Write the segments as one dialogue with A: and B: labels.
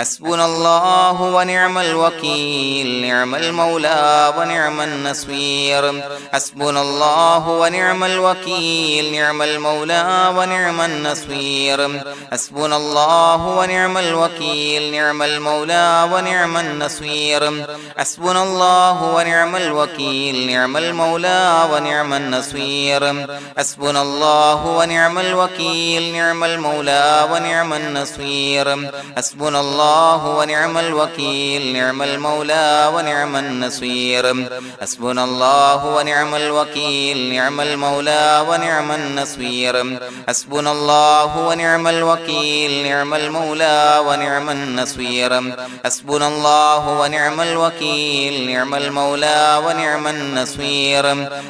A: حسبنا الله ونعم الوكيل نعم المولى ونعم النصير حسبنا الله ونعم الوكيل نعم المولى ونعم النصير حسبنا الله ونعم الوكيل نعم المولى ونعم النصير حسبنا الله ونعم الوكيل نعم المولى ونعم النصير حسبنا الله ونعم الوكيل نعم المولى ونعم النصير حسبنا الله ونعم الوكيل نعم المولى ونعم النصير حسبنا الله ونعم الوكيل نعم المولى ونعم النصير حسبنا الله ونعم الوكيل نعم المولى ونعم النصير حسبنا الله ونعم الوكيل نعم المولى ونعم النصير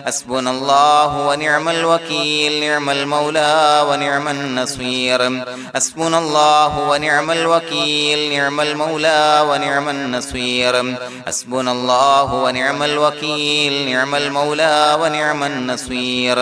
A: حسبنا الله ونعم الوكيل نعم المولى ونعم النصير حسبنا الله ونعم الوكيل نعم المولى ونعم النصير حسبنا الله ونعم الوكيل نعم المولى ونعم النصير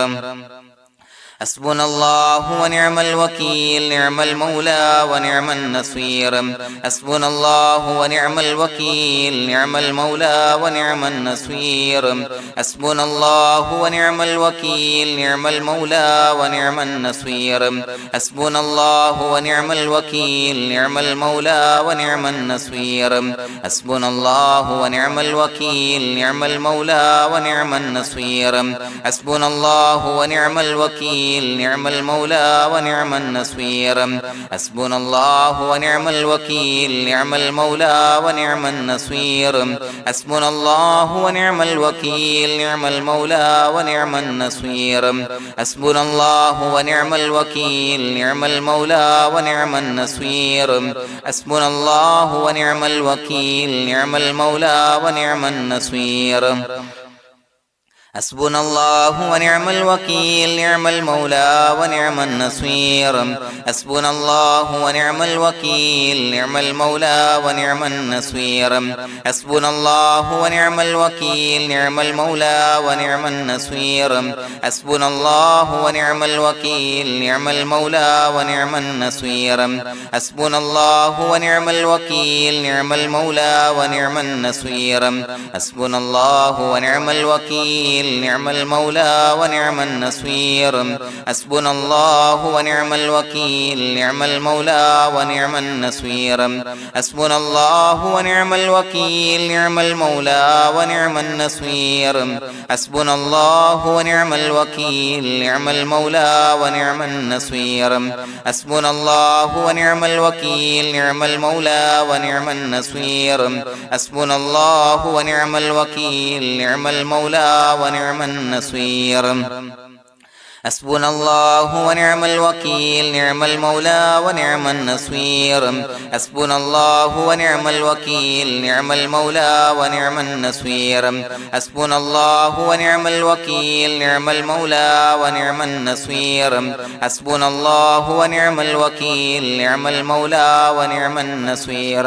A: حسبنا الله ونعم الوكيل نعم المولى ونعم النصير حسبنا الله ونعم الوكيل نعم المولى ونعم النصير حسبنا الله ونعم الوكيل نعم المولى ونعم النصير حسبنا الله ونعم الوكيل نعم المولى ونعم النصير حسبنا الله ونعم الوكيل نعم المولى ونعم النصير حسبنا الله ونعم الوكيل نعم المولى ونعم النصير حسبنا الله ونعم الوكيل نعم المولى ونعم النصير حسبنا الله ونعم الوكيل نعم المولى ونعم النصير حسبنا الله ونعم الوكيل نعم المولى ونعم النصير حسبنا الله ونعم الوكيل نعم المولى ونعم النصير حسبنا الله ونعم الوكيل نعم المولى ونعم النصير حسبنا الله ونعم الوكيل نعم المولى ونعم النصير حسبنا الله ونعم الوكيل نعم المولى ونعم النصير حسبنا الله ونعم الوكيل نعم المولى ونعم النصير حسبنا الله ونعم الوكيل نعم المولى ونعم النصير حسبنا الله ونعم الوكيل نعم المولى ونعم النصير حسبنا الله ونعم الوكيل نعم المولى ونعم النصير حسبنا الله ونعم الوكيل نعم المولى ونعم النصير حسبنا الله ونعم الوكيل نعم المولى ونعم النصير حسبنا الله ونعم الوكيل نعم المولى ونعم النصير حسبنا الله ونعم الوكيل نعم المولى ونعم النصير حسبنا الله ونعم الوكيل نعم المولى ونعم النصير حسبنا الله ونعم الوكيل نعم المولى ونعم النصير حسبنا الله ونعم الوكيل نعم المولى ونعم النصير حسبنا الله ونعم الوكيل نعم المولى ونعم النصير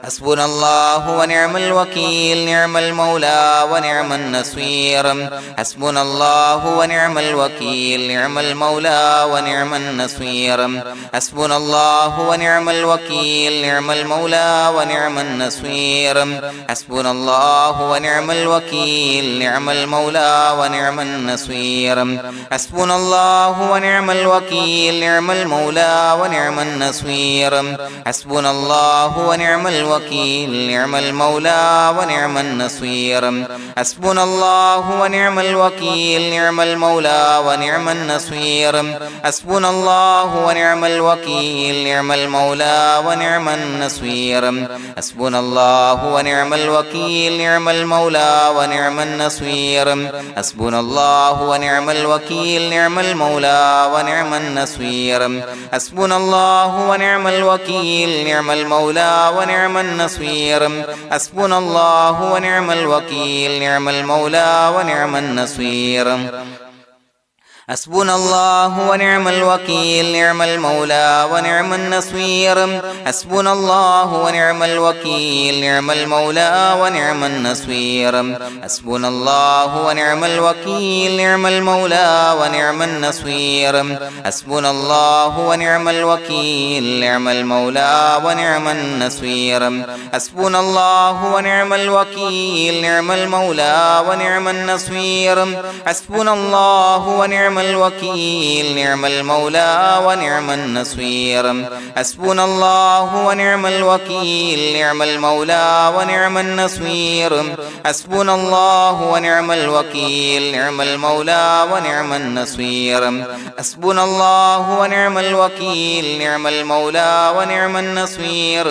A: حسبنا الله ونعم الوكيل نعم المولى ونعم النصير حسبنا الله ونعم الوكيل نعم المولى ونعم النصير حسبنا الله ونعم الوكيل نعم المولى ونعم النصير حسبنا الله ونعم الوكيل نعم المولى ونعم النصير حسبنا الله ونعم الوكيل نعم المولى ونعم النصير حسبنا الله ونعم الوكيل نعم المولى ونعم النصير حسبنا الله ونعم الوكيل نعم المولى ونعم النصير حسبنا الله ونعم الوكيل نعم المولى ونعم النصير حسبنا الله ونعم الوكيل نعم المولى ونعم النصير حسبنا الله ونعم الوكيل نعم المولى ونعم النصير حسبنا الله ونعم الوكيل نعم المولى ونعم النصير حسبنا الله ونعم الوكيل نعم المولى ونعم النصير حسبنا الله ونعم الوكيل نعم المولى ونعم النصير حسبنا الله ونعم الوكيل نعم المولى ونعم النصير حسبنا الله ونعم الوكيل نعم المولى ونعم النصير حسبنا الله ونعم الوكيل نعم المولى ونعم النصير حسبنا الله ونعم الوكيل نعم المولى ونعم النصير حسبنا الله ونعم الوكيل نعم المولى ونعم النصير حسبنا الله ونعم الوكيل نعم المولى ونعم النصير حسبنا الله ونعم الوكيل نعم المولى ونعم النصير حسبنا الله ونعم الوكيل نعم المولى ونعم النصير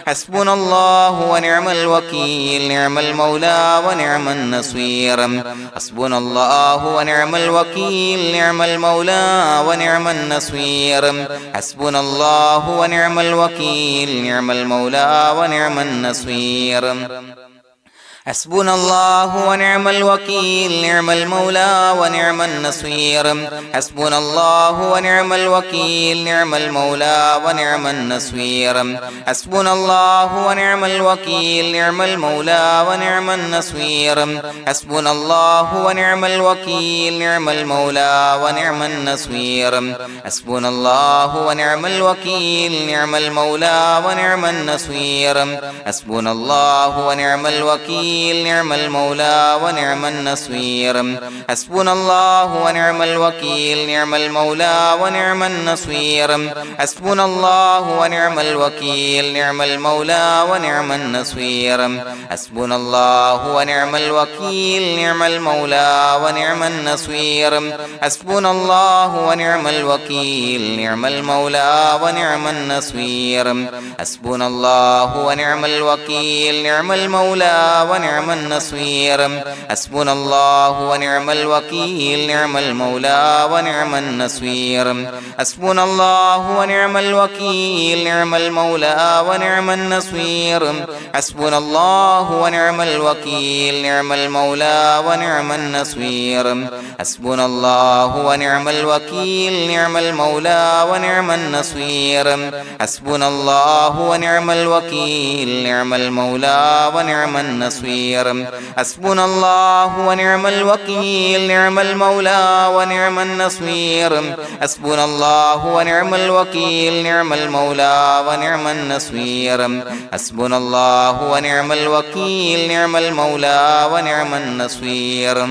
A: حسبنا الله ونعم الوكيل نعم المولى ونعم النصير حسبنا الله ونعم الوكيل نعم المولى ونعم النصير حسبنا الله ونعم الوكيل نعم المولى ونعم النصير حسبنا الله ونعم الوكيل نعم المولى ونعم النصير حسبنا الله ونعم الوكيل نعم المولى ونعم النصير حسبنا الله ونعم الوكيل نعم المولى ونعم النصير حسبنا الله ونعم الوكيل نعم المولى ونعم النصير حسبنا الله ونعم الوكيل نعم المولى ونعم النصير حسبنا الله ونعم الوكيل نعم المولى ونعم النصير حسبنا الله ونعم الوكيل نعم المولى ونعم النصير حسبنا الله ونعم الوكيل نعم المولى ونعم النصير حسبنا الله ونعم الوكيل نعم المولى ونعم النصير حسبنا الله ونعم الوكيل نعم المولى ونعم النصير حسبنا الله ونعم الوكيل نعم المولى ونعم النصير حسبنا الله ونعم الوكيل نعم المولى ونعم النصير حسبنا الله ونعم الوكيل نعم المولى ونعم النصير حسبنا الله ونعم الوكيل نعم المولى ونعم النصير حسبنا الله ونعم الوكيل نعم المولى ونعم النصير حسبنا الله ونعم الوكيل نعم المولى ونعم النصير حسبنا الله ونعم الوكيل نعم المولى ونعم النصير حسبنا الله ونعم الوكيل نعم المولى ونعم النصير حسبنا الله ونعم الوكيل نعم المولى ونعم النصير حسبنا الله ونعم الوكيل نعم المولى ونعم النصير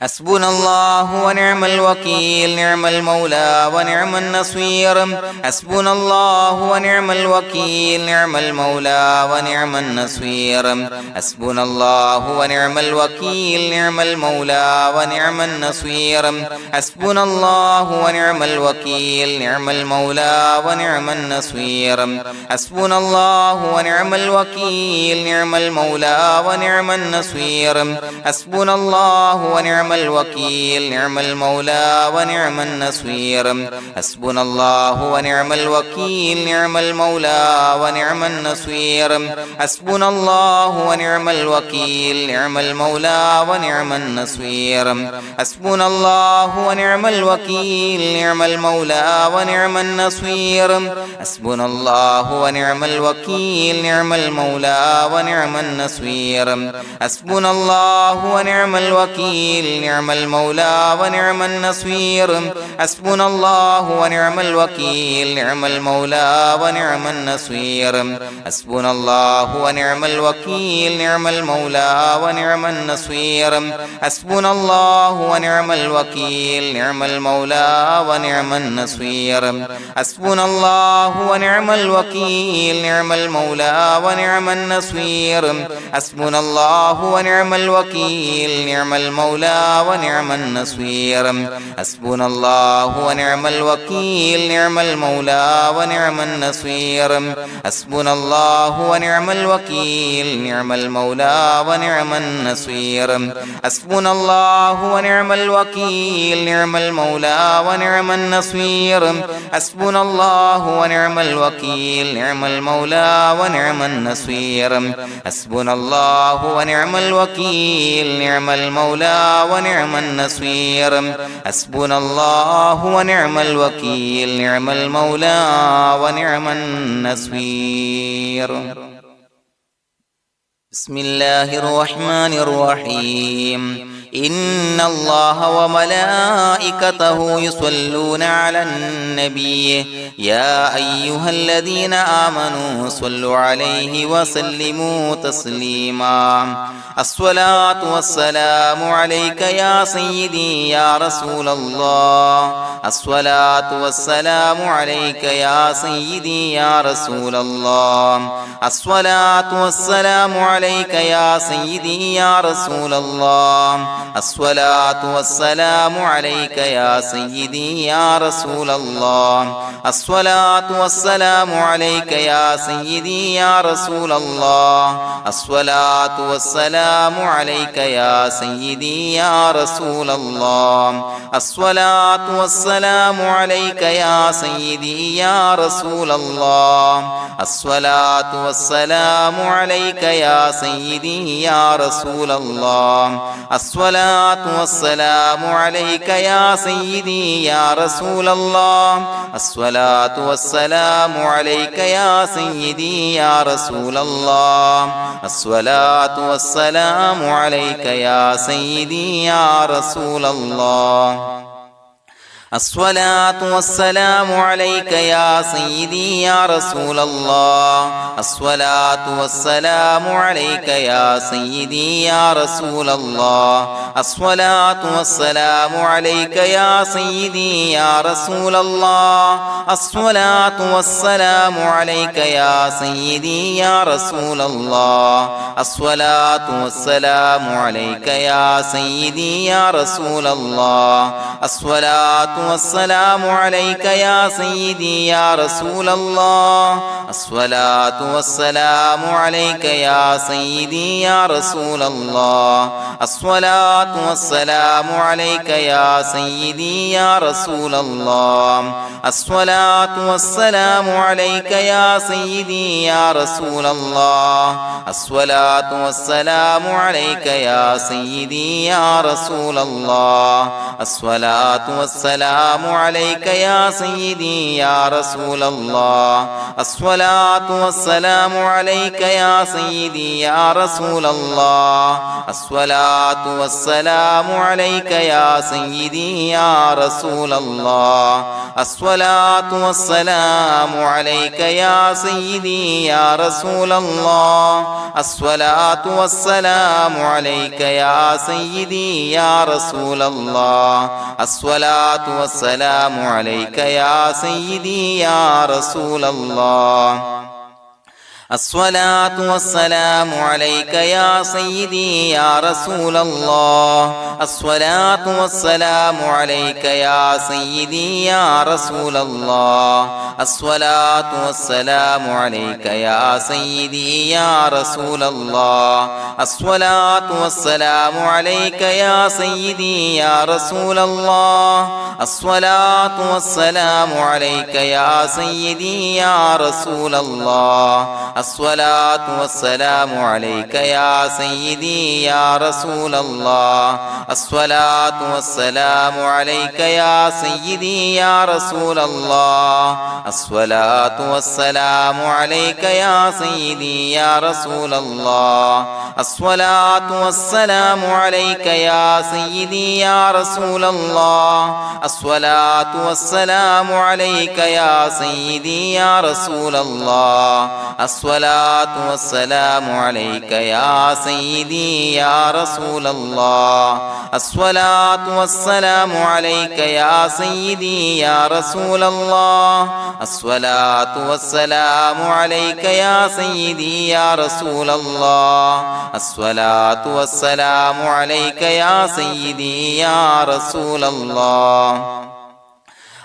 A: حسبنا الله ونعم الوكيل نعم المولى ونعم النصير حسبنا الله ونعم الوكيل نعم المولى ونعم النصير حسبنا الله ونعم الوكيل نعم المولى ونعم النصير حسبنا الله ونعم الوكيل نعم المولى ونعم النصير حسبنا الله ونعم الوكيل نعم المولى ونعم النصير حسبنا الله ونعم الوكيل نعم المولى ونعم النصير حسبنا الله ونعم الوكيل نعم المولى ونعم النصير حسبنا الله ونعم الوكيل نعم المولى ونعم النصير حسبنا الله ونعم الوكيل نعم المولى ونعم النصير حسبنا الله ونعم الوكيل نعم المولى ونعم النصير حسبنا الله ونعم الوكيل نعم المولى ونعم النصير حسبنا الله ونعم الوكيل نعم المولى ونعم النصير حسبنا الله ونعم الوكيل نعم المولى ونعم النصير حسبنا الله ونعم الوكيل نعم المولى ونعم النصير حسبنا الله ونعم الوكيل نعم المولى ونعم النصير حسبنا الله ونعم الوكيل نعم المولى ونعم النصير حسبنا الله ونعم الوكيل نعم المولى ونعم النصير حسبنا الله ونعم الوكيل نعم المولى ونعم النصير حسبنا الله ونعم الوكيل نعم المولى ونعم النصير حسبنا الله ونعم الوكيل نعم المولى ونعم النصير حسبنا الله ونعم الوكيل نعم المولى ونعم النصير بسم الله الرحمن الرحيم إن الله وملائكته يصلون على النبي يا أيها الذين آمنوا صلوا عليه وسلموا تسليما الصلاة والسلام عليك يا سيدي يا رسول الله الصلاة والسلام عليك يا سيدي يا رسول الله الصلاة والسلام عليك يا سيدي يا رسول الله الصلاة والسلام عليك يا سيدي يا رسول الله الصلاة والسلام عليك يا سيدي يا رسول الله الصلاة والسلام عليك يا سيدي يا رسول الله الصلاة والسلام عليك يا سيدي يا رسول الله الصلاة والسلام عليك يا سيدي يا رسول الله الصلاة والسلام عليك يا سيدي يا رسول الله الصلاة والسلام عليك يا سيدي يا رسول الله الصلاة والسلام عليك يا سيدي يا رسول الله الصلاة والسلام عليك يا سيدي يا رسول الله الصلاة والسلام عليك يا سيدي يا رسول الله الصلاة والسلام عليك يا سيدي يا رسول الله الصلاة والسلام عليك يا سيدي يا رسول الله الصلاة والسلام عليك يا سيدي يا رسول الله الصلاة والسلام عليك يا سيدي يا رسول الله الصلاة والسلام عليك يا سيدي يا رسول الله الصلاة والسلام عليك يا سيدي يا رسول الله الصلاة والسلام عليك يا سيدي يا رسول الله الصلاة والسلام عليك يا سيدي يا رسول الله الصلاة والسلام عليك يا سيدي يا رسول الله الصلاة والسلام عليك يا سيدي يا رسول الله الصلاة والسلام عليك يا سيدي يا رسول الله الصلاة والسلام عليك يا سيدي يا رسول الله الصلاة والسلام عليك يا سيدي يا رسول الله الصلاة والسلام عليك يا سيدي يا رسول الله الصلاة والسلام عليك يا سيدي يا رسول الله الصلاة والسلام عليك يا سيدي يا رسول الله الصلاة والسلام عليك يا سيدي يا رسول الله الصلاة والسلام عليك يا سيدي يا رسول الله الصلاة والسلام عليك يا سيدي يا رسول الله الصلاة والسلام عليك يا سيدي يا رسول الله الصلاة والسلام عليك يا سيدي يا رسول الله الصلاة والسلام عليك يا سيدي يا رسول الله الصلاة والسلام عليك يا سيدي يا رسول الله الصلاة والسلام عليك يا سيدي يا رسول الله الصلاة والسلام عليك يا سيدي يا رسول الله الصلاة والسلام عليك يا سيدي يا رسول الله الصلاة والسلام عليك يا سيدي يا رسول الله الصلاة والسلام عليك يا سيدي يا رسول الله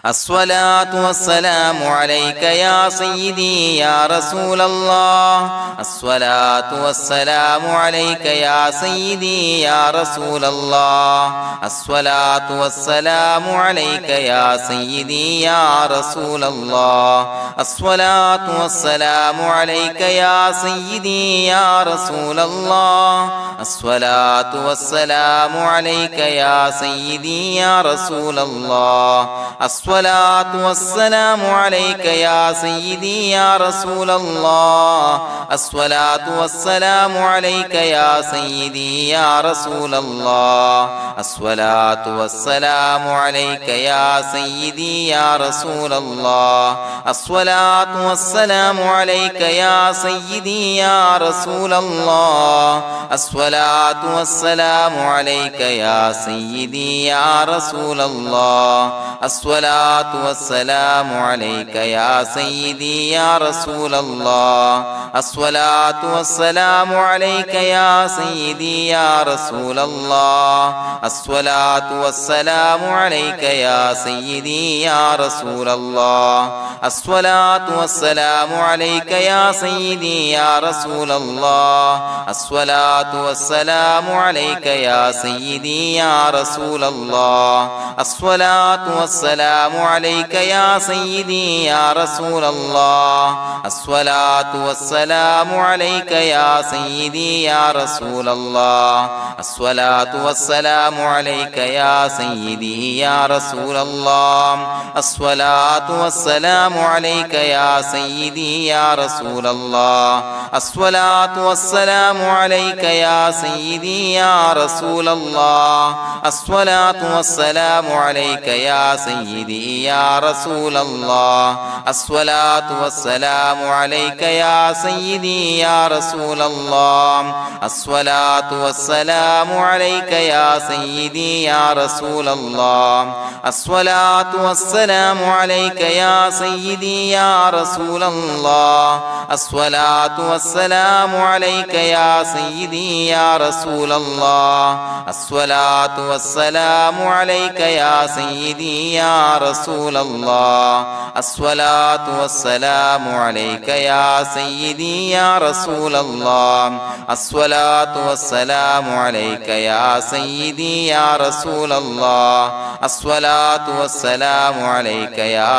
A: الصلاة والسلام عليك يا سيدي يا رسول الله الصلاة والسلام عليك يا سيدي يا رسول الله الصلاة والسلام عليك يا سيدي يا رسول الله الصلاة والسلام عليك يا سيدي يا رسول الله الصلاة والسلام عليك يا سيدي يا رسول الله الصلاة والسلام عليك يا سيدي يا رسول الله الصلاة والسلام عليك يا سيدي يا رسول الله الصلاة والسلام عليك يا سيدي يا رسول الله الصلاة والسلام عليك يا سيدي يا رسول الله الصلاة والسلام عليك يا سيدي يا رسول الله الصلاة والسلام عليك يا سيدي يا رسول الله الصلاة والسلام عليك يا سيدي يا رسول الله الصلاة والسلام عليك يا سيدي يا رسول الله الصلاة والسلام عليك يا سيدي يا رسول الله الصلاة والسلام عليك يا سيدي يا رسول الله الصلاة والسلام عليك يا سيدي يا رسول الله الصلاة والسلام عليك يا سيدي يا رسول الله الصلاة والسلام عليك يا سيدي يا رسول الله الصلاة والسلام عليك يا سيدي يا رسول الله الصلاة والسلام عليك يا سيدي يا رسول الله الصلاة والسلام عليك يا سيدي يا رسول الله الصلاة والسلام عليك يا سيدي يا رسول الله الصلاة والسلام عليك يا سيدي يا رسول الله الصلاة والسلام عليك يا سيدي يا رسول الله الصلاة والسلام عليك يا سيدي يا رسول الله الصلاة والسلام عليك يا سيدي يا رسول الله الصلاة والسلام عليك يا سيدي يا رسول الله الصلاة والسلام عليك يا سيدي يا رسول الله الصلاة والسلام عليك يا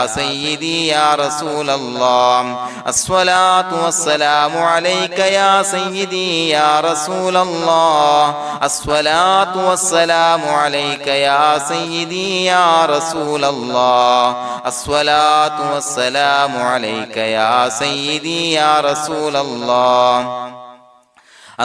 A: سيدي يا رسول الله الصلاة والسلام عليك يا سيدي يا رسول الله الصلاة والسلام عليك يا سيدي يا رسول الله الصلاة والسلام عليك يا سيدي يا رسول الله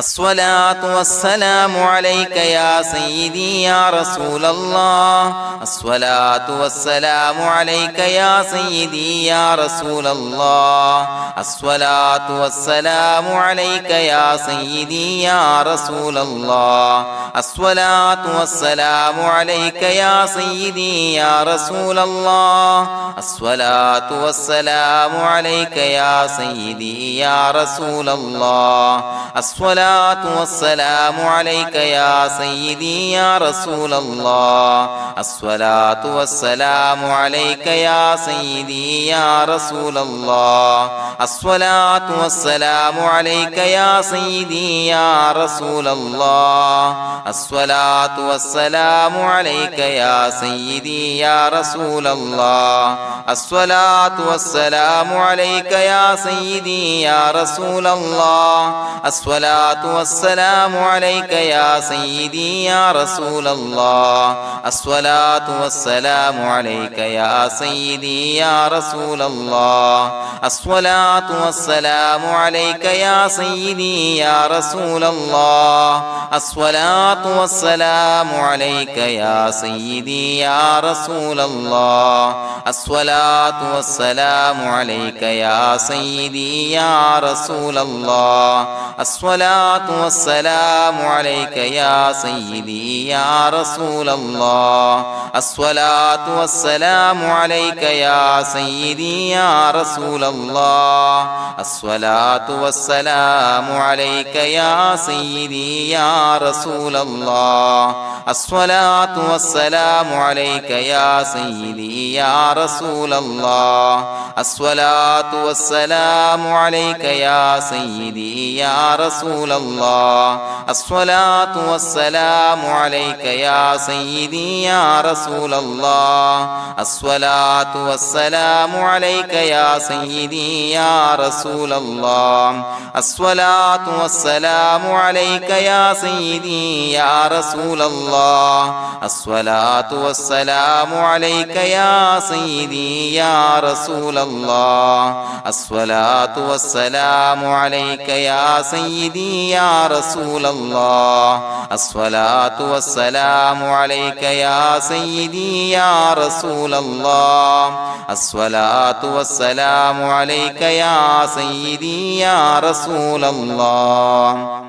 A: الصلاة والسلام عليك يا سيدي يا رسول الله الصلاة والسلام عليك يا سيدي يا رسول الله الصلاة والسلام عليك يا سيدي يا رسول الله الصلاة والسلام عليك يا سيدي يا رسول الله الصلاة والسلام عليك يا سيدي يا رسول الله الصلاة والسلام عليك يا سيدي يا رسول الله الصلاة والسلام عليك يا سيدي يا رسول الله الصلاة والسلام عليك يا سيدي يا رسول الله الصلاة والسلام عليك يا سيدي يا رسول الله الصلاة والسلام عليك يا سيدي يا رسول الله الصلاة والسلام عليك يا سيدي يا رسول الله الصلاة والسلام عليك يا سيدي يا رسول الله الصلاة والسلام عليك يا سيدي يا رسول الله الصلاة والسلام عليك يا سيدي يا رسول الله الصلاة والسلام عليك يا سيدي يا رسول الله الصلاة الصلاة والسلام عليك يا سيدي يا رسول الله الصلاة والسلام عليك يا سيدي يا رسول الله الصلاة والسلام عليك يا سيدي يا رسول الله الصلاة والسلام عليك يا سيدي يا رسول الله الصلاة والسلام عليك يا سيدي يا رسول الله الصلاة والسلام عليك يا سيدي يا رسول الله الصلاة والسلام عليك يا سيدي يا رسول الله الصلاة والسلام عليك يا سيدي يا رسول الله الصلاة والسلام عليك يا سيدي يا رسول الله الصلاة والسلام عليك يا سيدي يا رسول الله الصلاة والسلام عليك يا سيدي يا رسول الله الصلاة والسلام عليك يا سيدي يا رسول الله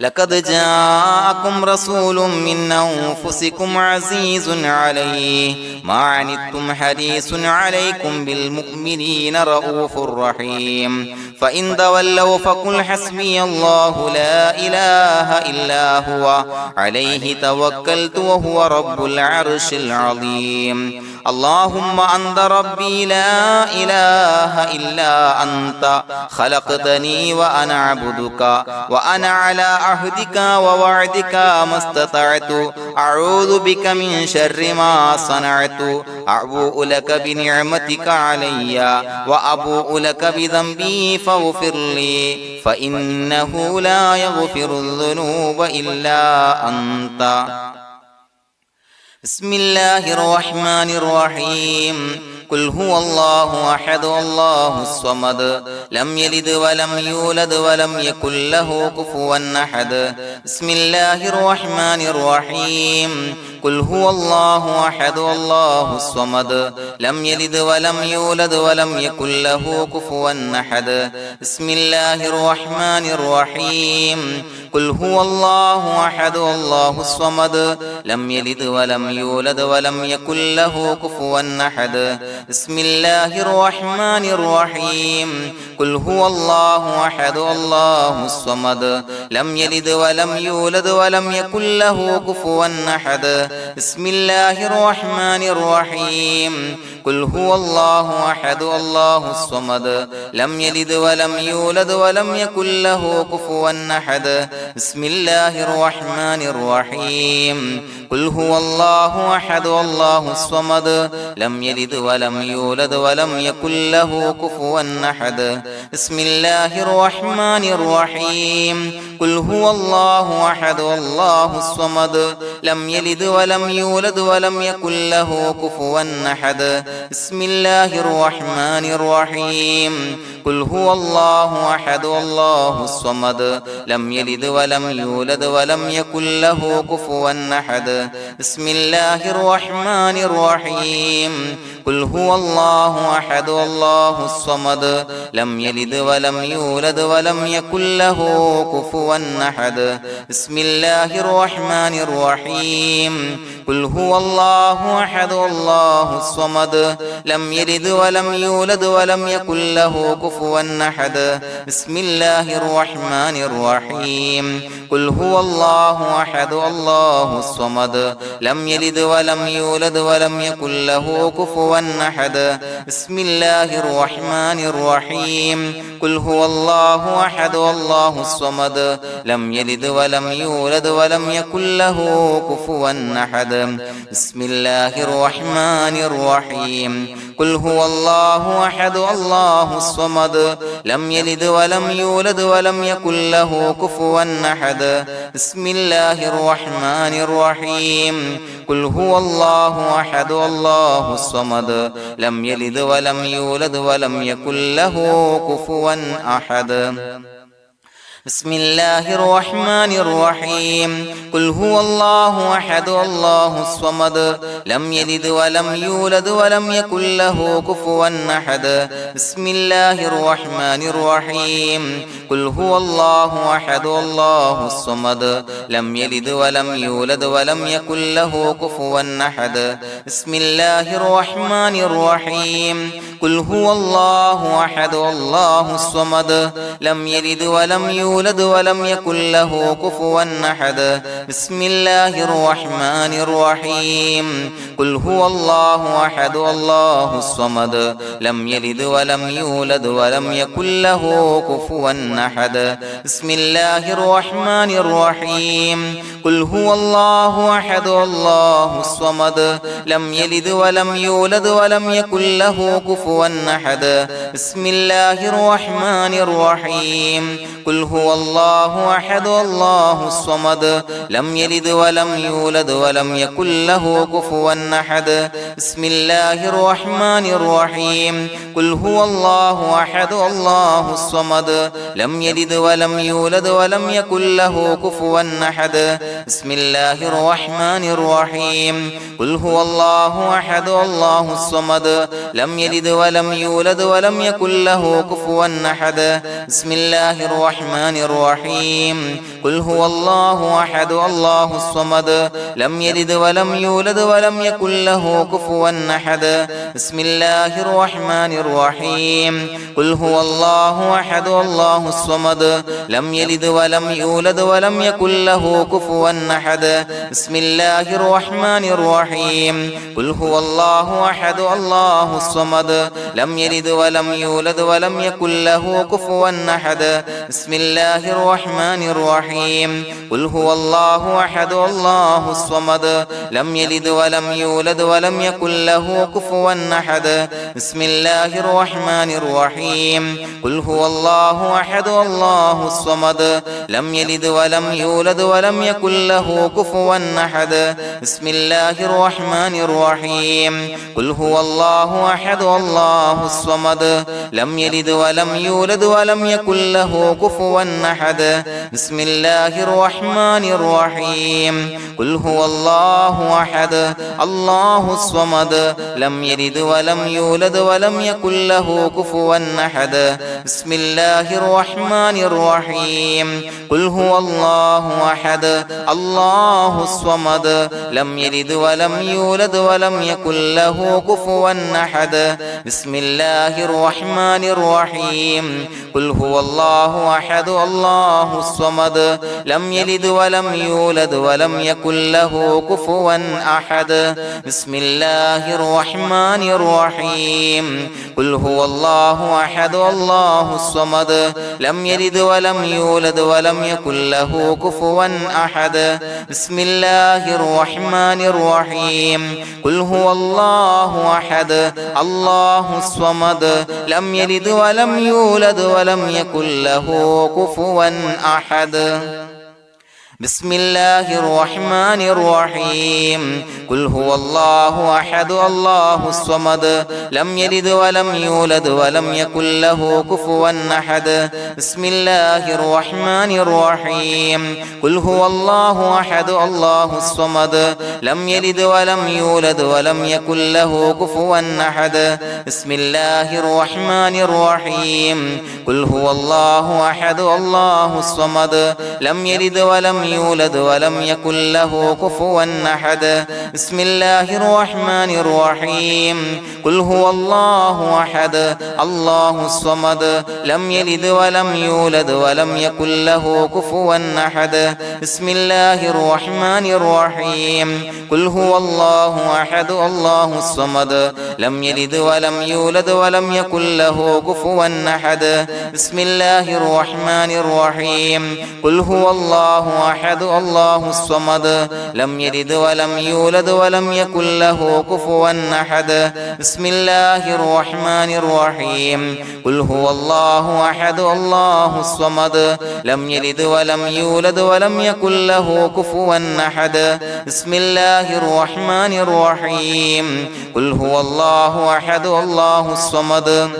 A: لقد جاءكم رسول من أنفسكم عزيز عليه ما عنتم حريص عليكم بالمؤمنين رؤوف رحيم فإن تولوا فقل حسبي الله لا إله إلا هو عليه توكلت وهو رب العرش العظيم اللهم أنت ربي لا إله إلا أنت خلقتني وأنا عبدك وأنا على عهدك ووعدك ما استطعت أعوذ بك من شر ما صنعت أبوء لك بنعمتك علي وأبوء لك بذنبي فاغفر لي فإنه لا يغفر الذنوب إلا أنت بسم الله الرحمن الرحيم قل هو الله أحد الله الصمد لم يلد ولم يولد ولم يكن له كفوا أحد بسم الله الرحمن الرحيم قل هو الله أحد الله الصمد لم يلد ولم يولد ولم يكن له كفوا أحد بسم الله الرحمن الرحيم قل هو الله أحد الله الصمد لم يلد ولم يولد ولم يكن له كفوا أحد بسم الله الرحمن الرحيم قل هو الله أحد الله الصمد لم يلد ولم يولد ولم يكن له كفوا أحد بسم الله الرحمن الرحيم قل هو الله أحد الله الصمد لم يلد ولم يولد ولم يكن له كفوا أحد بسم الله الرحمن الرحيم قل هو الله أحد الله الصمد لم يلد ولم يولد ولم يكن له كفوا أحد بسم الله الرحمن الرحيم قل هو الله أحد الله الصمد لم يلد ولم يولد ولم يكن له كفوا أحد بسم الله الرحمن الرحيم قل هو الله أحد الله الصمد لم يلد ولم يولد ولم يكن له كفوا أحد بسم الله الرحمن الرحيم قل هو الله أحد الله الصمد لم يلد ولم يولد ولم يكن له كفوا أحد بسم الله الرحمن الرحيم قل هو الله أحد الله الصمد لم يلد ولم يولد ولم يكن له كفوا أحد بسم الله الرحمن الرحيم قل هو الله أحد الله الصمد لم يلد ولم يولد ولم يكن له كفوا أحد بسم الله الرحمن الرحيم قل هو الله أحد الله الصمد لم يلد ولم يولد ولم يكن له كفوا أحد بسم الله الرحمن الرحيم قل هو الله أحد الله الصمد لم يلد ولم يولد ولم يكن له كفوا أحد بسم الله الرحمن الرحيم قل هو الله أحد الله الصمد لم يلد ولم يولد ولم يكن له كفوا أحد بسم الله الرحمن الرحيم قل هو الله أحد الله الصمد لم يلد ولم يولد ولم يكن له كفوا أحد بسم الله الرحمن الرحيم قل هو الله أحد الله الصمد لم يلد ولم يولد ولم يكن له كفوا أحد بسم الله الرحمن الرحيم قل هو الله أحد الله الصمد لم يلد ولم يولد ولم يكن له كفوا أحد بسم الله الرحمن الرحيم قل هو الله أحد الله الصمد لم يلد ولم يولد ولم يكن له كفوا أحد بسم الله الرحمن الرحيم قل هو الله أحد الله الصمد لم يلد ولم يولد ولم يكن له كفوا أحد بسم الله الرحمن الرحيم قل هو الله أحد الله الصمد لم يلد ولم يولد ولم يكن له كفوا أحد بسم الله الرحمن الرحيم قل هو الله أحد الله الصمد لم يلد ولم يولد ولم يكن له كفوا أحد بسم الله الرحمن الرحيم قل هو الله أحد الله الصمد لم يلد ولم يولد ولم يكن له كفوا أحد بسم الله الرحمن الرحيم قل هو الله أحد الله الصمد لم يلد ولم يولد ولم يكن له كفوا أحد بسم الله الرحمن الرحيم قل هو الله أحد الله الصمد لم يلد ولم يولد ولم يكن له كفوا أحد بسم الله الرحمن الرحيم قل هو الله أحد الله الصمد لم يلد ولم يولد ولم يكن له كفوا أحد بسم الله الرحمن الرحيم قل هو الله أحد الله الصمد لم يلد ولم يولد ولم يكن له كفوا أحد بسم الله الرحمن الرحيم قل هو الله أحد الله الصمد لم يلد ولم يولد ولم يكن له كفوا أحد بسم الله الرحمن الرحيم قل هو الله أحد الله الصمد لم يلد ولم يولد ولم يكن له كفوا أحد بسم الله الرحمن الرحيم قل هو الله أحد الله الصمد لم يلد ولم يولد ولم يكن له كفوا أحد بسم الله الرحمن الرحيم قل هو الله أحد الله الصمد لم يلد ولم يولد ولم يكن له كفوا أحد بسم الله الرحمن الرحيم قل هو الله أحد الله الصمد لم يلد ولم يولد ولم يكن له كفوا أحد بسم الله الرحمن الرحيم قل هو الله أحد الله الصمد لم يلد ولم يولد ولم يكن له كفوا أحد بسم الله الرحمن الرحيم قل هو الله أحد الله الصمد لم يلد ولم يولد ولم يكن له كفوا أحد بسم الله الرحمن الرحيم قل هو الله أحد الله الصمد لم يلد ولم يولد ولم يكن له كفوا أحد بسم الله الرحمن الرحيم قل هو الله أحد الله الصمد لم يلد ولم يولد ولم يكن له كفوا أحد بسم الله الرحمن الرحيم قل هو الله أحد الله الصمد لم يلد ولم يولد ولم يكن له كفوا أحد بسم الله الرحمن الرحيم قل هو الله أحد الله الصمد لم يلد ولم يولد ولم يكن له كفوا أحد بسم الله الرحمن الرحيم قل هو الله أحد الله الصمد لم يلد ولم يولد ولم يكن له كفوا أحد بسم الله الرحمن الرحيم قل هو الله أحد الله الصمد لم يلد ولم يولد ولم يكن له كفوا أحد بسم الله الرحمن الرحيم قل هو الله أحد الله الصمد لم يلد ولم يولد ولم يكن له كفوا أحد بسم الله الرحمن الرحيم قل هو الله أحد الله الصمد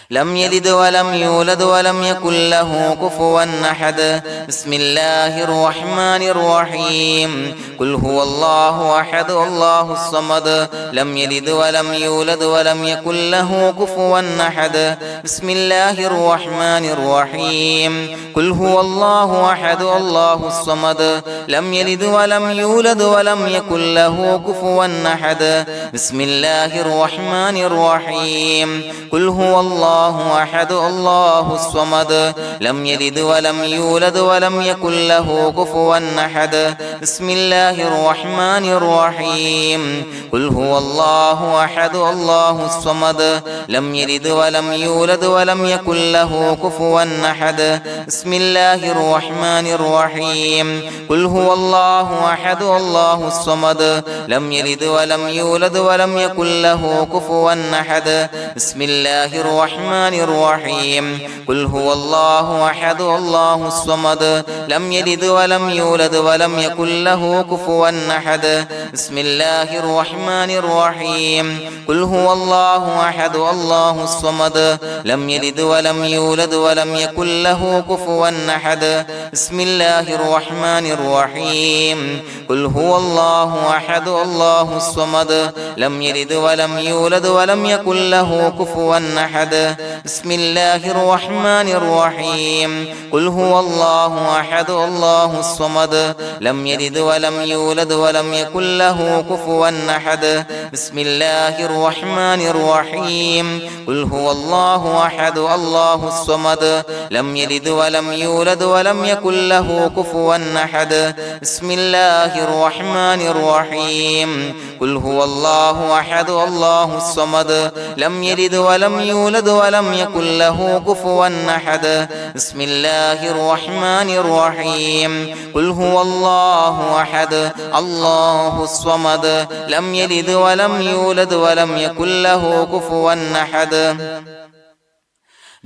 A: لم يلد ولم يولد ولم يكن له كفوا أحد بسم الله الرحمن الرحيم قل هو الله أحد الله الصمد لم يلد ولم يولد ولم يكن له كفوا أحد بسم الله الرحمن الرحيم قل هو الله أحد الله الصمد لم يلد ولم يولد ولم يكن له كفوا أحد بسم الله الرحمن الرحيم قل هو الله أحد الله الصمد لم يلد ولم يولد ولم يكن له كفوا أحد بسم الله الرحمن الرحيم قل هو الله أحد الله الصمد لم يلد ولم يولد ولم يكن له كفوا أحد بسم الله الرحمن الرحيم قل هو الله أحد الله الصمد لم يلد ولم يولد ولم يكن له كفوا أحد بسم الله الرحمن الرحيم قل هو الله أحد الله الصمد لم يلد ولم يولد ولم يكن له كفوا أحد بسم الله الرحمن الرحيم قل هو الله أحد الله الصمد لم يلد ولم يولد ولم يكن له كفوا أحد بسم الله الرحمن الرحيم قل هو الله أحد الله الصمد لم يلد ولم يولد ولم يكن له كفوا أحد بسم الله الرحمن الرحيم قل هو الله أحد الله الصمد لم يلد ولم يولد ولم يكن له كفوا أحد بسم الله الرحمن الرحيم قل هو الله أحد الله الصمد لم يلد ولم يولد ولم يكن له كفوا أحد بسم الله الرحمن الرحيم قل هو الله أحد الله الصمد لم يلد ولم يولد ولم يكن له كفوا أحد بسم الله الرحمن الرحيم قل هو الله أحد الله الصمد لم يلد ولم يولد ولم يكن له كفوا أحد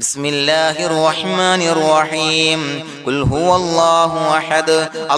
A: بسم الله الرحمن الرحيم قل هو الله أحد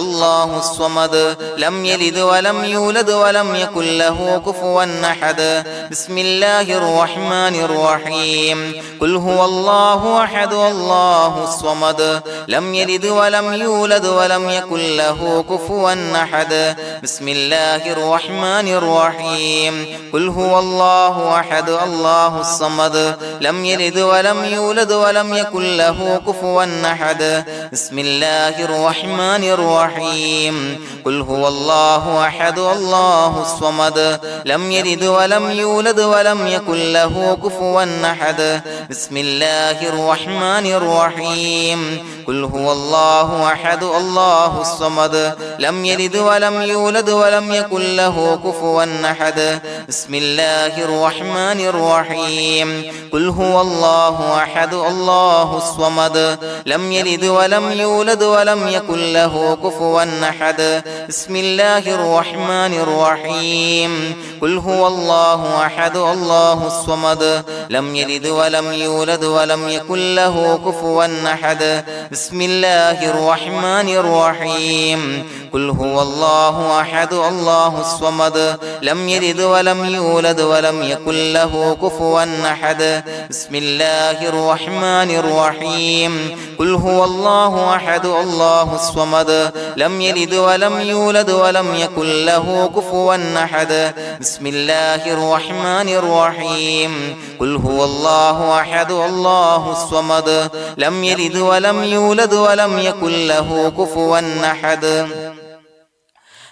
A: الله الصمد لم يلد ولم يولد ولم يكن له كفوا أحد بسم الله الرحمن الرحيم قل هو الله أحد الله الصمد لم يلد ولم يولد ولم يكن له كفوا أحد بسم الله الرحمن الرحيم قل هو الله أحد الله الصمد لم يلد ولم يولد ولم يكن له كفوا أحد بسم الله الرحمن الرحيم قل هو الله أحد الله الصمد لم يلد ولم يولد ولم يكن له كفوا أحد بسم الله الرحمن الرحيم قل هو الله أحد الله الصمد لم يلد ولم يولد ولم يكن له كفوا أحد بسم الله الرحمن الرحيم قل هو الله أحد الله الصمد لم يلد ولم يولد ولم يكن له كفوا أحد بسم الله الرحمن الرحيم قل هو الله أحد الله الصمد لم يلد ولم يولد ولم يكن له كفوا أحد بسم الله الرحمن الرحيم قل هو الله أحد الله الصمد لم يلد ولم يولد ولم يكن له كفوا أحد بسم الله الرحمن الرحيم قل هو الله أحد الله الصمد لم يلد ولم يولد ولم يكن له كفوا أحد بسم الله الرحمن الرحيم قل هو الله أحد الله الصمد لم يلد ولم يولد ولم يكن له كفوا أحد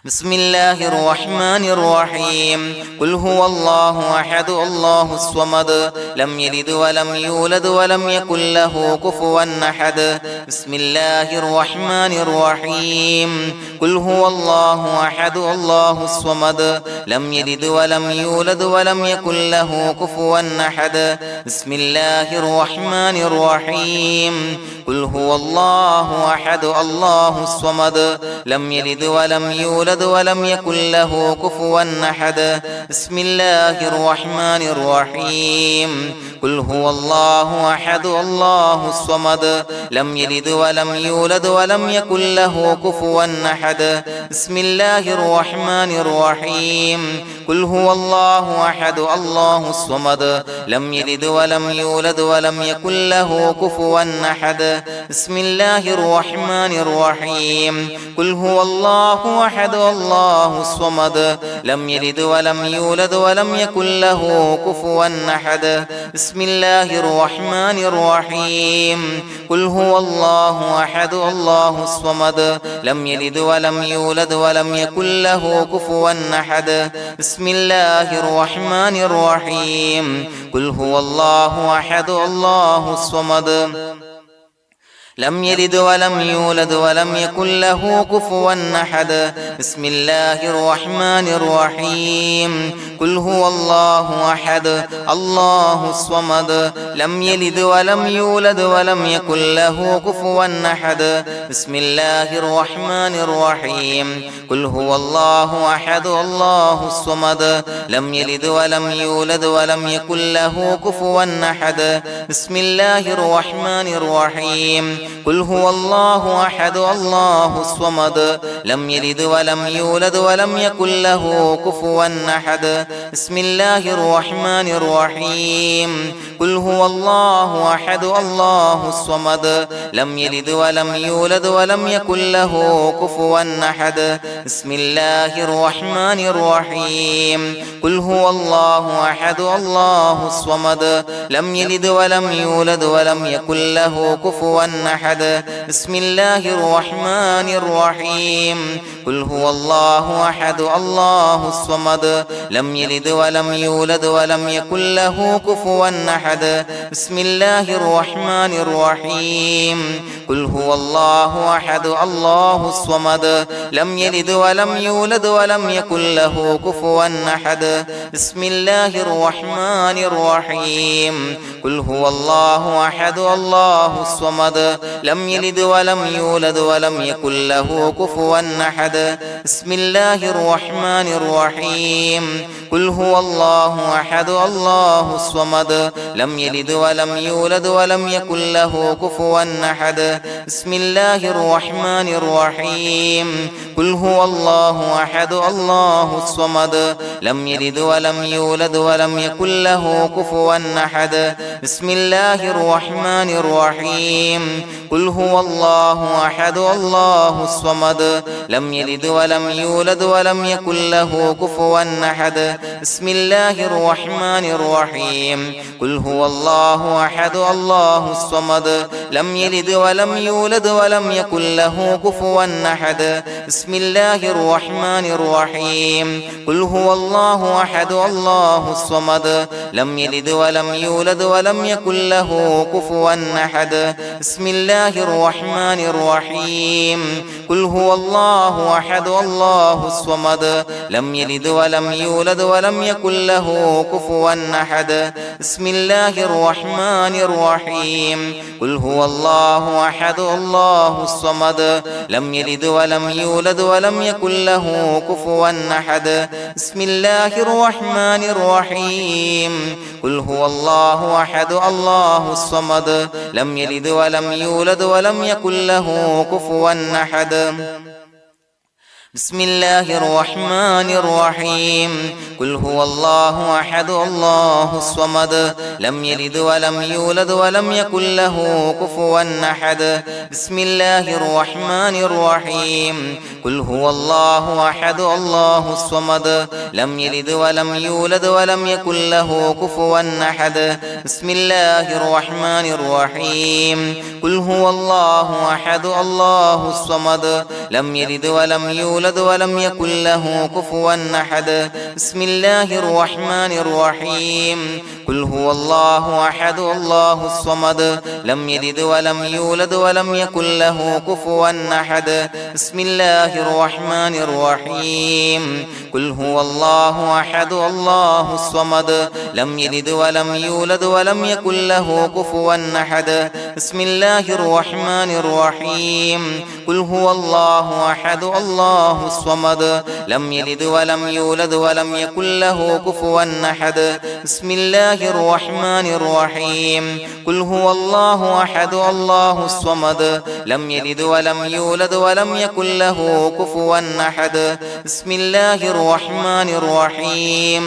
A: بسم الله الرحمن الرحيم قل هو الله أحد الله الصمد لم يلد ولم يولد ولم يكن له كفوا أحد بسم الله الرحمن الرحيم قل هو الله أحد الله الصمد لم يلد ولم يولد ولم يكن له كفوا أحد بسم الله الرحمن الرحيم قل هو الله أحد الله الصمد لم يلد ولم يولد يولد ولم يكن له كفوا أحد بسم الله الرحمن الرحيم قل هو الله أحد الله الصمد لم يلد ولم يولد ولم يكن له كفوا أحد بسم الله الرحمن الرحيم قل هو الله أحد الله الصمد لم يلد ولم يولد ولم يكن له كفوا أحد بسم الله الرحمن الرحيم قل هو الله أحد الله الصمد لم يلد ولم يولد ولم يكن له كفوا أحد بسم الله الرحمن الرحيم قل هو الله أحد الله الصمد لم يلد ولم يولد ولم يكن له كفوا أحد بسم الله الرحمن الرحيم قل هو الله أحد الله الصمد لم يلد ولم يولد ولم يكن له كفوا أحد بسم الله الرحمن الرحيم قل هو الله أحد الله الصمد لم يلد ولم يولد ولم يكن له كفوا أحد بسم الله الرحمن الرحيم قل هو الله أحد الله الصمد لم يلد ولم يولد ولم يكن له كفوا أحد بسم الله الرحمن الرحيم قل هو الله أحد الله الصمد لم يلد ولم يولد ولم يكن له كفوا أحد بسم الله الرحمن الرحيم قل هو الله أحد الله الصمد لم يلد ولم يولد ولم يكن له كفوا أحد بسم الله الرحمن الرحيم قل هو الله أحد الله الصمد لم يلد ولم يولد ولم يكن له كفوا أحد بسم الله الرحمن الرحيم قل هو الله أحد الله الصمد لم يلد ولم يولد ولم يكن له كفوا أحد بسم الله الرحمن الرحيم قل هو الله أحد الله الصمد لم يلد ولم يولد ولم يكن له كفوا أحد بسم الله الرحمن الرحيم قل هو الله أحد الله الصمد لم يلد ولم يولد ولم يكن له كفوا أحد بسم الله الرحمن الرحيم قل هو الله أحد الله الصمد لم يلد ولم يولد ولم يكن له كفوا أحد بسم الله الرحمن الرحيم قل هو الله أحد الله الصمد لم يلد ولم يولد ولم يكن له كفوا أحد بسم الله الرحمن الرحيم قل هو الله أحد الله الصمد لم يلد ولم يولد ولم يكن له كفوا أحد بسم الله الرحمن الرحيم قل هو الله أحد الله الصمد لم يلد ولم يولد ولم يكن له كفوا أحد بسم الله الرحمن الرحيم قل هو الله أحد الله الصمد لم يلد ولم يولد ولم يكن له كفوا أحد بسم الله الرحمن الرحيم قل هو الله أحد الله الصمد لم يلد ولم يولد ولم يكن له كفوا أحد بسم الله الرحمن الرحيم قل هو الله أحد الله الصمد لم يلد ولم يولد ولم يكن له كفوا أحد بسم الله الرحمن الرحيم قل هو الله أحد الله الصمد لم يلد ولم يولد ولم يكن له كفوا أحد بسم الله الرحمن الرحيم قل هو الله أحد الله الصمد لم يلد ولم يولد ولم يكن له كفوا أحد بسم الله الرحمن الرحيم قل هو الله أحد الله الصمد لم يلد ولم يولد ولم يكن له كفوا أحد بسم الله الرحمن الرحيم قل هو الله أحد الله الصمد لم يلد ولم يولد ولم يكن له كفوا أحد بسم الله الرحمن الرحيم قل هو الله أحد الله الصمد لم يلد ولم يولد ولم يكن له كفوا أحد بسم الله الرحمن الرحيم قل هو الله أحد الله الصمد لم يلد ولم يولد ولم يكن له كفوا أحد بسم الله الرحمن الرحيم قل هو الله الله أحد الله الصمد لم يلد ولم يولد ولم يكن له كفوا أحد بسم الله الرحمن الرحيم قل هو الله أحد الله الصمد لم يلد ولم يولد ولم يكن له كفوا أحد بسم الله الرحمن الرحيم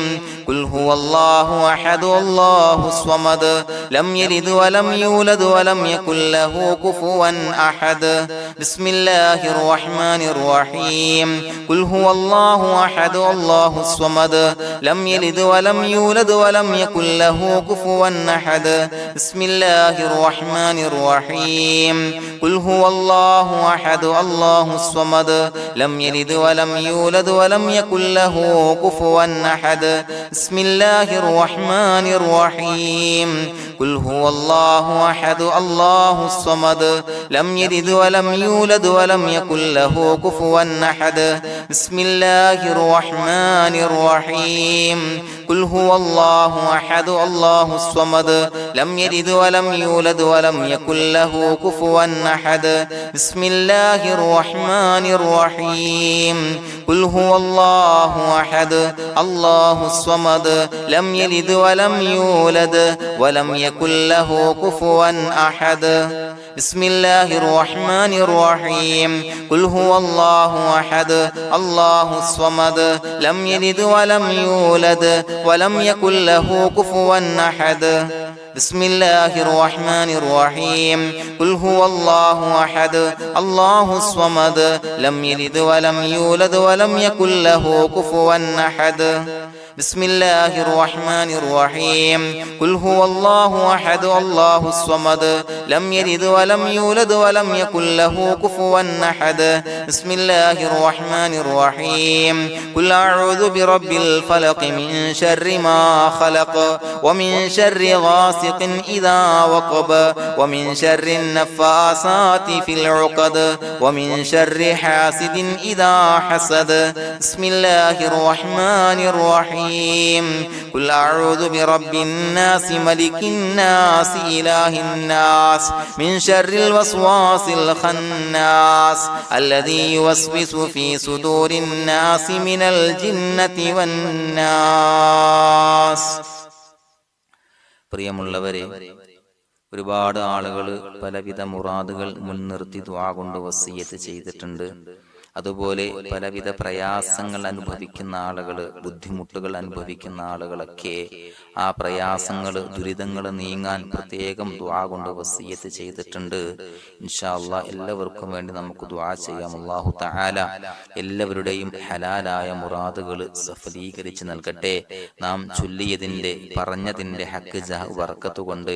A: قل هو الله أحد الله الصمد لم يلد ولم يولد ولم يكن له كفوا أحد بسم الله الرحمن الرحيم قل هو الله أحد الله الصمد لم يلد ولم يولد ولم يكن له كفوا أحد بسم الله الرحمن الرحيم قل هو الله أحد الله الصمد لم يلد ولم يولد ولم يكن له كفوا أحد بسم الله الرحمن الرحيم قل هو الله أحد الله الصمد لم يلد ولم يولد ولم يكن له كفوا أحد بسم الله الرحمن الرحيم قل هو الله أحد الله الصمد لم يلد ولم يولد ولم يكن له كفوا أحد بسم الله الرحمن الرحيم قل هو الله أحد الله الصمد لم يلد ولم يولد ولم يكن له كفوا أحد بسم الله الرحمن الرحيم قل هو الله أحد الله الصمد لم يلد ولم يولد ولم يكن له كفوا أحد بسم الله الرحمن الرحيم قل هو الله أحد الله الصمد لم يلد ولم يولد ولم يكن له كفوا أحد بسم الله الرحمن الرحيم قل هو الله أحد الله الصمد لم يلد ولم يولد ولم يكن له كفوا أحد بسم الله الرحمن الرحيم قل أعوذ برب الفلق من شر ما خلق ومن شر غاسق إذا وقب ومن شر النفاثات في العقد ومن شر حاسد إذا حسد بسم الله الرحمن الرحيم قل أعوذ برب الناس ملك الناس إله الناس من شر الوسواس الخناس الذي يوسوس في صدور الناس من الجنة والناس. പ്രിയമുള്ളവരെ, ഒരുപാട് ആളുകൾ പലവിധ മുറാദുകൾ മുൻനിർത്തി ദുആ കൊണ്ട് വസിയ്യത്ത് ചെയ്തിട്ടുണ്ട്. അതുപോലെ പലവിധ പ്രയാസങ്ങൾ അനുഭവിക്കുന്ന ആളുകൾ, ബുദ്ധിമുട്ടുകൾ അനുഭവിക്കുന്ന ആളുകളൊക്കെ ആ പ്രയാസങ്ങൾ, ദുരിതങ്ങൾ നീങ്ങാൻ പ്രത്യേകം ദുആ കൊണ്ട് വസിയ്യത്ത് ചെയ്തിട്ടുണ്ട്. ഇൻഷാ അല്ലാഹ് എല്ലാവർക്കും വേണ്ടി നമുക്ക് ദുആ ചെയ്യാം. അല്ലാഹു തആല എല്ലാവരുടെയും ഹലാലായ മുറാദുകൾ സഫലീകരിച്ച് നൽകട്ടെ. നാം ചൊല്ലിയതിന്റെ, പറഞ്ഞതിന്റെ ഹക്ക് ജാഹ് ബർക്കത്ത് കൊണ്ട്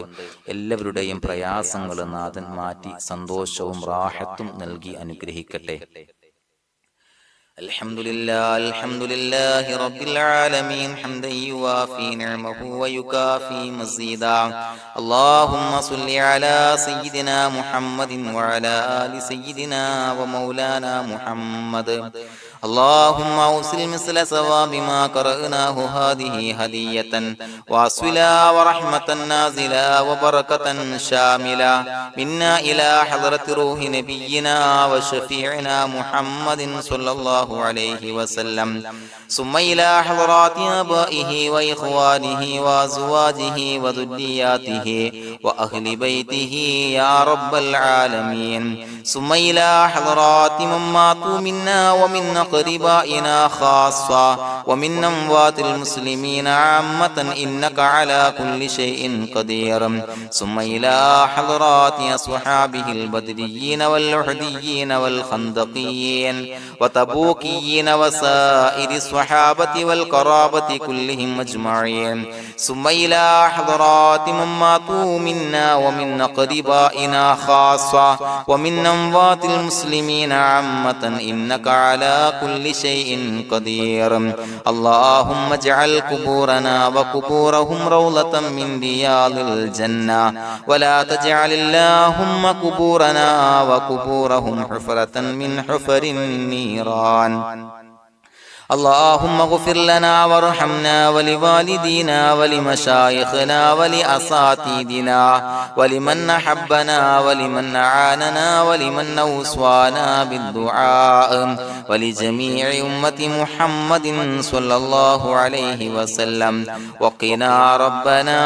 A: എല്ലാവരുടെയും പ്രയാസങ്ങൾ നാഥൻ മാറ്റി സന്തോഷവും റാഹത്തും നൽകി അനുഗ്രഹിക്കട്ടെ. الحمد لله رب العالمين حمدا يوافي نعمه ويكافي مزيدا. اللهم صل على سيدنا محمد وعلى آل سيدنا ومولانا محمد. اللهم أوصل مثل ثواب ما قرأناه هذه هدية واصلا ورحمة نازلا وبركة شاملة منا إلى حضرة روح نبينا وشفيعنا محمد صلى الله عليه وسلم، ثم إلى حضرات آبائه وإخوانه وأزواجه وذرياته وأهل بيته يا رب العالمين، ثم إلى حضرات من ماتوا منا ومن أقربائنا خاصة ومن أموات المسلمين عامة إنك على كل شيء قدير، ثم إلى حضرات أصحابه البدريين والأحديين والخندقيين وتبوكيين وسائر الصحابة والقرابة كلهم أجمعين، ثم إلى حضرات من ماتوا منا ومن أقربائنا خاصة ومن أموات المسلمين عامة إنك على كل شيء قدير. اللهم اجعل قبورنا وقبورهم روضة من رياض الجنة، ولا تجعل اللهم قبورنا وقبورهم حفرة من حفر النيران. اللهم اغفر لنا وارحمنا ولوالدينا ولمشايخنا ولأساتذتنا ولمن أحبنا ولمن أعاننا ولمن أوصانا بالدعاء ولجميع أمة محمد صلى الله عليه وسلم وقنا ربنا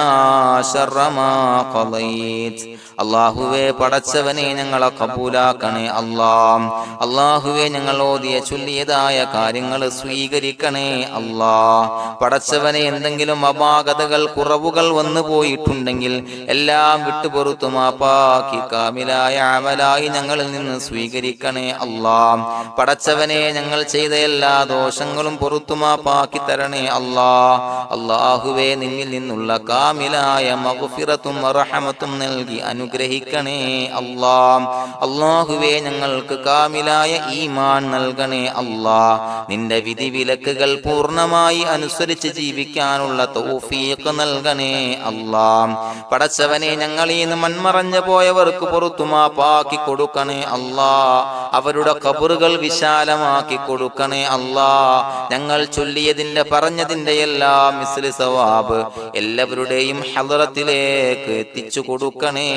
A: شر ما قضيت. അള്ളാഹുവേ പടച്ചവനെ ഞങ്ങളെ കബൂലാക്കണേ അല്ലാഹ്. അള്ളാഹുവേ ഞങ്ങൾ ഓതിയ ചൊല്ലിയതായ കാര്യങ്ങൾ സ്വീകരിക്കണേ അല്ലാഹ്. പടച്ചവനെ എന്തെങ്കിലും അപാകതകൾ കുറവുകൾ വന്നു പോയിട്ടുണ്ടെങ്കിൽ എല്ലാം വിട്ടുപൊറുത്തു മാപ്പാക്കി കാമിലായ അമലായി ഞങ്ങളിൽ നിന്ന് സ്വീകരിക്കണേ അല്ലാഹ്. പടച്ചവനെ ഞങ്ങൾ ചെയ്ത എല്ലാ ദോഷങ്ങളും പൊറുത്തു മാപ്പാക്കി തരണേ അല്ലാഹ്. അള്ളാഹുവേ നിന്നിൽ നിന്നുള്ള കാമിലായ മഗ്ഫിറത്തും റഹ്മത്തും നൽകി അനുഗ്രഹിക്കണേ അല്ലാഹ്. അല്ലാഹുവേ ഞങ്ങൾക്ക് കാമിലായ ഈമാൻ നൽകണേ അല്ലാഹ്. നിന്റെ വിധി വിലക്കുകൾ പൂർണ്ണമായി അനുസരിച്ച് ജീവിക്കാനുള്ള തൗഫീഖ് നൽകണേ അല്ലാഹ്. പടച്ചവനെ ഞങ്ങളിൽ നിന്ന് മൺമറഞ്ഞു പോയവർക്ക് പുറത്തു മാപ്പാക്കി കൊടുക്കണേ അല്ലാഹ്. അവരുടെ ഖബറുകൾ വിശാലമാക്കി കൊടുക്കണേ അല്ലാഹ്. ഞങ്ങൾ ചൊല്ലിയതിന്റെ പറഞ്ഞതിന്റെ എല്ലാം മിസ്ലി സവാബ് എല്ലാവരുടെയും ഹളറത്തിലേക്ക് എത്തിച്ചു കൊടുക്കണേ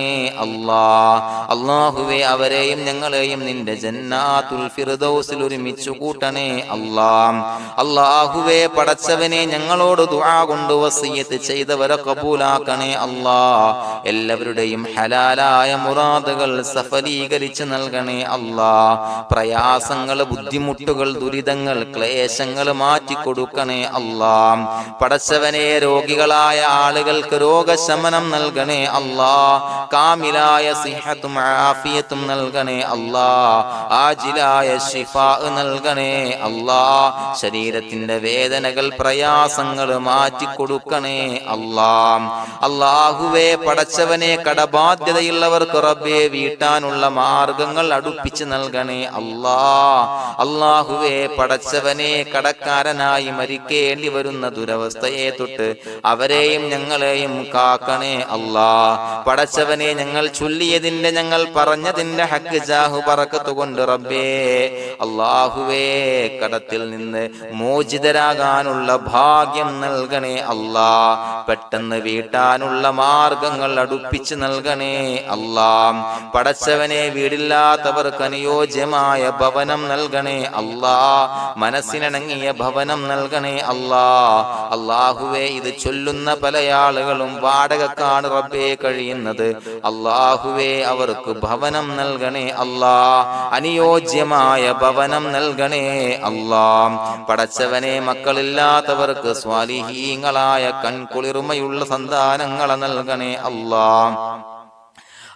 A: അല്ലാഹ്. അല്ലാഹുവേ അവരെയും ഞങ്ങളെയും നിന്റെ ജന്നാത്തുൽ ഫിർദൗസിൽ ഒരുമിച്ചു കൂട്ടണേ അല്ലാഹ്. അല്ലാഹുവേ പടച്ചവനെ ഞങ്ങളോട് ദുആ കൊണ്ട് വസിയത്ത് ചെയ്തവരെ കബൂലാക്കണേ അല്ലാഹ്. എല്ലാവരുടെയും ഹലാലായ മുറാദുകൾ സഫലീകരിച്ച് നൽകണേ അല്ലാഹ്. പ്രയാസങ്ങൾ, ബുദ്ധിമുട്ടുകൾ, ദുരിതങ്ങൾ, ക്ലേശങ്ങൾ മാറ്റിക്കൊടുക്കണേ അല്ലാഹ്. പടച്ചവനെ രോഗികളായ ആളുകൾക്ക് രോഗശമനം നൽകണേ അല്ലാഹ്. കാമിലായ സിഹത്തും ആഫിയത്തും നൽകണേ അല്ലാഹ്. ആജിലായ ശിഫാ നൽകണേ അല്ലാഹ്. ശരീരത്തിന്റെ വേദനകൾ, പ്രയാസങ്ങൾ മാറ്റിക്കൊടുക്കണേ അല്ലാഹ്. അല്ലാഹുവേ പടച്ചവനെ കടബാധ്യതയുള്ളവർക്ക് റബ്ബേ വീട്ടാനുള്ള മാർഗങ്ങൾ അടുപ്പിച്ച് നൽകണേ അല്ലാഹ്. അല്ലാഹുവേ പടച്ചവനെ കടക്കാരനായി മരിക്കേണ്ടി വരുന്ന ദുരവസ്ഥയെ തൊട്ട് അവരെയും ഞങ്ങളെയും കാക്കണേ അല്ലാഹ്. പടച്ചവനെ ഞങ്ങൾ ചൊല്ലിയതിന്റെ, ഞങ്ങൾ പറഞ്ഞതിന്റെ ഹക്ക് ജാഹു ബറക്കത്ത് കൊണ്ട് റബ്ബേ അല്ലാഹുവേ കടത്തിൽ നിന്ന് മോചിതരാകാനുള്ള ഭാഗ്യം നൽകണേ അല്ലാഹ്. പെട്ടെന്ന് വീട്ടാനുള്ള മാർഗങ്ങൾ അടുപ്പിച്ച് നൽകണേ അല്ലാഹ്. പടച്ചവനെ വീടില്ലാത്തവർക്ക് അനുയോജ്യമായ ഭവനം നൽകണേ അല്ലാഹ്. മനസ്സിനിണങ്ങിയ ഭവനം നൽകണേ അല്ലാഹ്. അല്ലാഹുവേ ഇത് ചൊല്ലുന്ന പല ആളുകളും വാടകക്കാണ് റബ്ബേ കഴിയുന്നത്. അല്ലാഹുവേ അവർക്ക് ഭവനം നൽകണേ അല്ലാഹ്. അനുയോജ്യമായ ഭവനം നൽകണേ അല്ലാഹ്. പടച്ചവനെ മക്കളില്ലാത്തവർക്ക് സ്വാലിഹീങ്ങളായ കൺകുളിർമയുള്ള സന്താനങ്ങളെ നൽകണേ അല്ലാഹ്.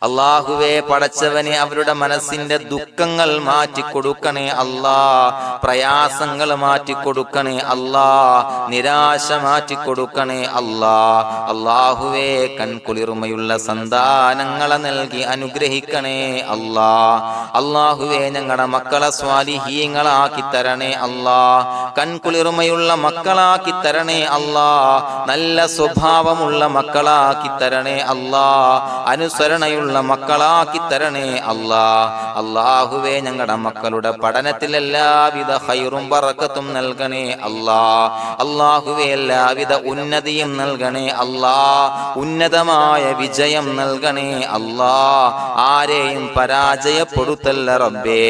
A: അല്ലാഹുവേ പടച്ചവനെ അവരുടെ മനസ്സിന്റെ ദുഃഖങ്ങൾ മാറ്റിക്കൊടുക്കണേ അല്ലാഹ്. പ്രയാസങ്ങൾ മാറ്റിക്കൊടുക്കണേ അല്ലാഹ്. നിരാശ മാറ്റിക്കൊടുക്കണേ അല്ലാഹ്. അല്ലാഹുവേ കൺകുളിർമയുള്ള സന്താനങ്ങളെ നൽകി അനുഗ്രഹിക്കണേ അല്ലാഹ്. അല്ലാഹുവേ ഞങ്ങളുടെ മക്കളെ സ്വാലിഹീങ്ങളാക്കി തരണേ അല്ലാഹ്. കൺകുളിർമയുള്ള മക്കളാക്കി തരണേ അല്ലാഹ്. നല്ല സ്വഭാവമുള്ള മക്കളാക്കി തരണേ അല്ലാഹ്. അനുസരണയുള്ള മക്കളാക്കി തരണേ അല്ലാഹ്. അല്ലാഹുവേ ഞങ്ങളുടെ മക്കളുടെ പഠനത്തിൽ എല്ലാവിധ ഖൈറും ബറക്കത്തും നൽകണേ അല്ലാഹ്. അല്ലാഹുവേ എല്ലാവിധ ഉന്നതിയും നൽകണേ അല്ലാഹ്. ഉന്നതമായ വിജയം നൽകണേ അല്ലാഹ്. ആരെയും പരാജയപ്പെടുത്തല്ല റബ്ബേ.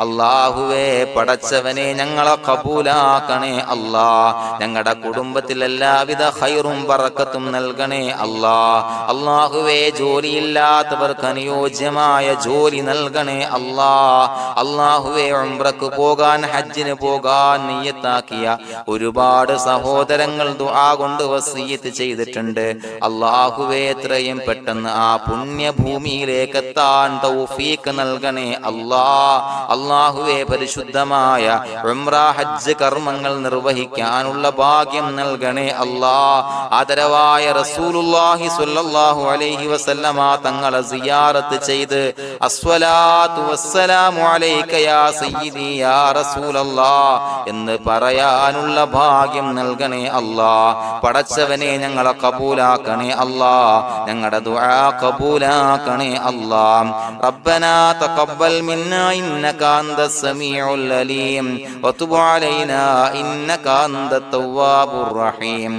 A: അല്ലാഹുവേ പടച്ചവനെ ഞങ്ങളെ കബൂലാക്കണേ അല്ലാഹ്. ഞങ്ങളുടെ കുടുംബത്തിൽ എല്ലാവിധ ഖൈറും ബറക്കത്തും നൽകണേ അല്ലാഹ്. അല്ലാഹുവേ ജോലിയില്ലാത്ത അനുയോജ്യമായ ജോലി നൽകണേ അല്ലാഹ്. അല്ലാഹുവേ ഉംറക്ക് പോകാൻ, ഹജ്ജിന് പോകാൻ നിയ്യത്താക്കിയ ഒരുപാട് സഹോദരങ്ങൾ ദുആ കൊണ്ട് വസിയത്ത് ചെയ്തിട്ടുണ്ട്. അല്ലാഹുവേ എത്രയും പെട്ടെന്ന് ആ പുണ്യഭൂമിയിലേക്ക് എത്താൻ തൗഫീഖ് നൽകണേ അല്ലാഹ്. അല്ലാഹുവേ പരിശുദ്ധമായ ഉംറ ഹജ്ജ് കർമ്മങ്ങൾ നിർവഹിക്കാനുള്ള ഭാഗ്യം നൽകണേ അല്ലാഹ്. ആദരവായ റസൂലുള്ളാഹി സ്വല്ലല്ലാഹു അലൈഹി വസല്ലമ തങ്ങളെ സിയാറത്ത് ചെയ്ത് അസ്സലാത്തു വസ്സലാമു അലൈക യാ സയ്യിദി യാ റസൂലല്ലാഹ് എന്ന് പറയാനുള്ള ഭാഗ്യം നൽകണേ അല്ലാഹ്. പടച്ചവനെ ഞങ്ങളെ കബൂലാക്കണേ അല്ലാഹ്, ഞങ്ങളുടെ ദുആ കബൂലാക്കണേ അല്ലാഹ്. റബ്ബനാ തഖബ്ബൽ മിന്നാ ഇന്നക അന്തസ് സമീഉൽ അലീം വതുബ് അലൈനാ ഇന്നക അന്തത് തവ്വാബുർ റഹീം.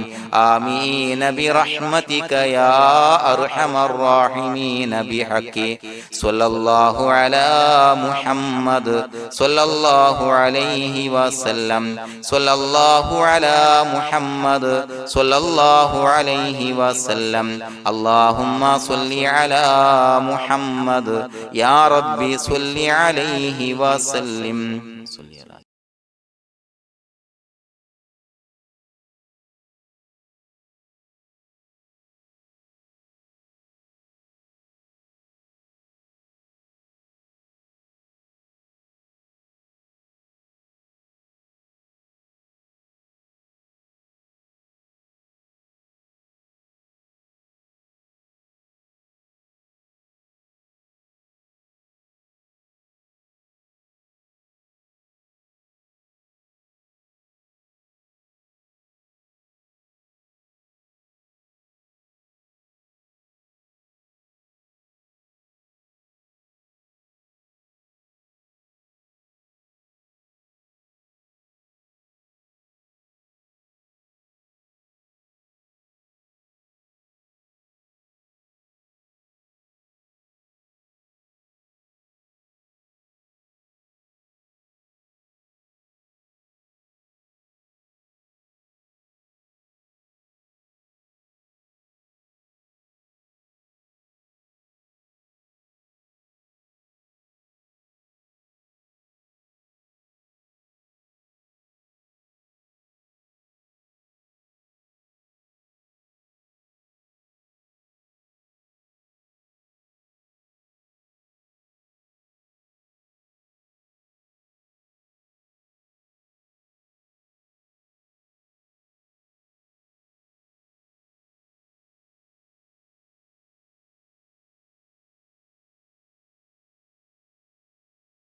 A: ആമീൻ ബിറഹ്മതിക യാ അർഹമർ റഹീമീൻ ബിഹഖി സ്വല്ലല്ലാഹു അലാ മുഹമ്മദ് സ്വല്ലല്ലാഹു അലൈഹി വസല്ലം സ്വല്ലല്ലാഹു അലാ മുഹമ്മദ് സ്വല്ലല്ലാഹു അലൈഹി വസല്ലം. അല്ലാഹുമ്മ സ്വല്ലി അലാ മുഹമ്മദ് യാ റബ്ബി സ്വല്ലി അലൈഹി വസല്ലം.